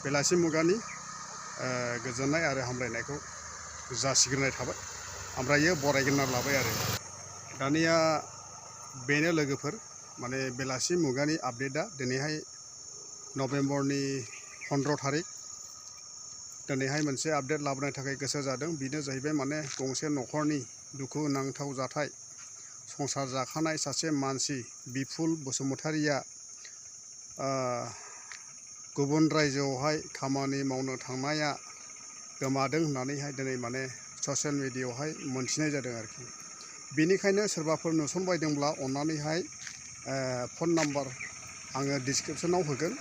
बेलासि मुगानि गोजोननाय आरो हामलायनायखौ जासिग्रोनाय थाबाय। ओमफ्रायो बरायग्रोना लाबाय आरो दानिया बेनो लोगोफोर माने बेलासि मुगानि आपडेटआ दिनैहाय नभेम्बरनि 15 थारिख दिनैहाय मोनसे आपडेट लाबोनो थाखाय गोसो जादों। बेनो जाहैबाय माने गंसे न'खरनि दुखु नांथाव जाथाय संसार जाखानाय सासे मानसि बिपुल बसुमतारिया गुबुन रायजोआवहाय खामानि मावनो थांनाया गोमादों होननानैहाय दिनै माने ससियेल मिडियायावहाय मोनथिनाय जादों आरोखि। बेनिखायनो सोरबाफोर नुसनबायदोंब्ला अन्नानैहाय फन नाम्बार आङो डिसक्रिपसनाव होगोन,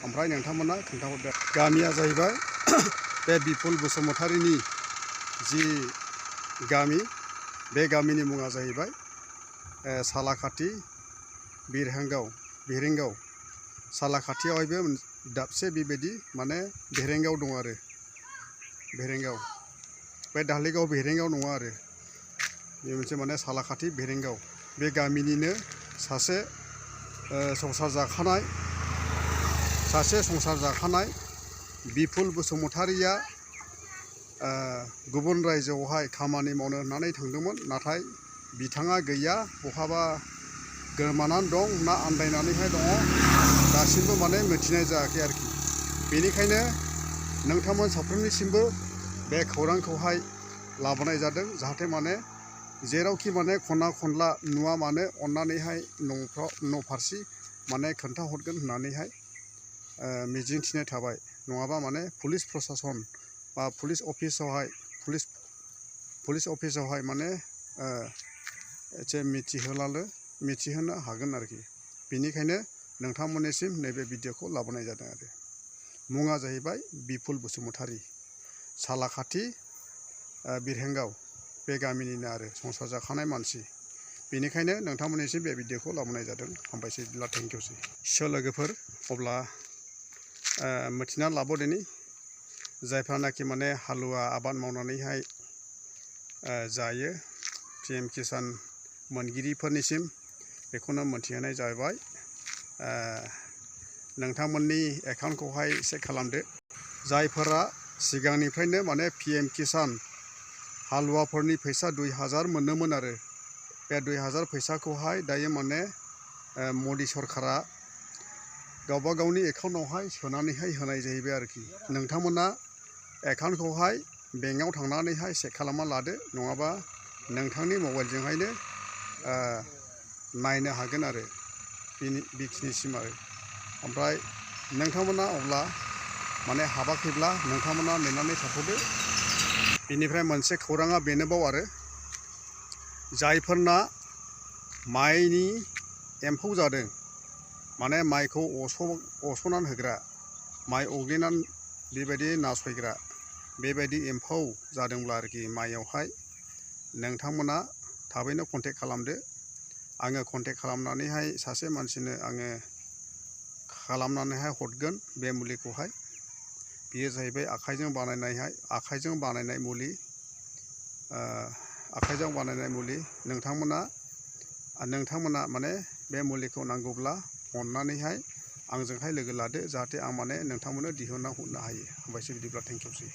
ओमफ्राय नोंथांमोना खोन्थाहरदो। गामिया जाहैबाय बे बिपुल बसुमतारिनि जि गामि, बे गामिनि मुङा जाहैबाय सालाखाथि बिरेंगाव सालाखाथियावहायबो दाबसे बेबायदि माने बेरेंगाव दं आरो बेरेंगाव, बे दालिगाव बेरेंगाव नङा आरो बे मोनसे माने सालाखाथि बेरेंगाव। बे गामिनिनो सासे संसार जाखानाय बिपुल बसुमतारिया गुबुन रायजोआवहाय खामानि मावनो होननानै थांदोंमोन, नाथाय बिथाङा गैया, बहाबा गोमानानै दं ना आन्दायनानैहाय दङ दासिमबो माने मिथिनाय जायाखै आरोखि। बेनिखायनो नोंथांमोन साफ्रोमनिसिमबो बे खौरांखौहाय लाबोनाय जादों, जाहाथे माने जेरावखि माने खना खनला नुवा मानो अन्नानैहाय न' फारसे माने खोन्थाहरगोन होननानैहाय मिजिंथिनाय थाबाय। नङाबा माने पुलिस प्रसासन बा पुलिस अफिसावहाय माने एसे मिथिहोनो हागोन आरोखि। बेनिखायनो नोंथांमोननिसिम नैबे भिडिअखौ लाबोनाय जादों आरो मुङा जाहैबाय बिपुल बसुमतारि, सालाखाथि बिरेंगाव, बे गामिनिनो आरो संसार जाखानाय मानसि। बेनिखायनो नोंथांमोननिसिम बे भिडिअखौ लाबोनाय जादों। हामबायसै, बिदिब्ला थेंकिउसै। लोगोफोर, अब्ला मिथिना लाबोदिनि जायफ्रानाखि माने हालुवा आबाद मावनानैहाय जायो, PM किसान मोनगिरिफोरनिसिम बेखौनो मोनथिहोनाय जाबाय। नोंथांमोननि एकाउन्टखौहाय चेक खालामदो। जायफोरा सिगांनिफ्रायनो माने PM किसान हालुवाफोरनि फैसा 2000 मोनोमोन आरो बे 2000 फैसाखौहाय दायो माने मदि सरकारा गावबा गावनि एकाउन्टआवहाय सोनानैहाय होनाय जाहैबाय आरोखि। नोंथांमोना एकाउन्टखौहाय बेंकआव थांनानैहाय चेक खालामना लादो, नङाबा नोंथांनि मबाइलजोंहायनो नायनो हागोन आरो बेखिनिसिम आरो। ओमफ्राय नोंथांमोना अब्ला माने हाबाखैब्ला नोंथांमोना नेनानै थाथ'दो। बेनिफ्राय मोनसे खौराङा बेनोबाव आरो जायफोरना माइनि एम्फौ जादों, माने माइखौ अरस'नानै होग्रा, माइ अग्लिनानै बेबायदि नासयग्रा, बेबायदि एम्फौ जादोंब्ला आरोखि माइयावहाय नोंथांमोना थाबैनो कन्टेक्ट खालामदो। आङो कन्टेक्ट खालामनानैहाय सासे मानसिनो आङो खालामनानैहाय हरगोन बे मुलिखौहाय। बेयो जाहैबाय आखाइजों बानायनाय मुलि। नोंथांमोना माने बे मुलिखौ नांगौब्ला अननानैहाय आंजोंहाय लोगो लादो, जाहाथे आं माने नोंथांमोननो दिहुनना हरनो हायो। हामबायसै, बिदिब्ला थेंकिउसै।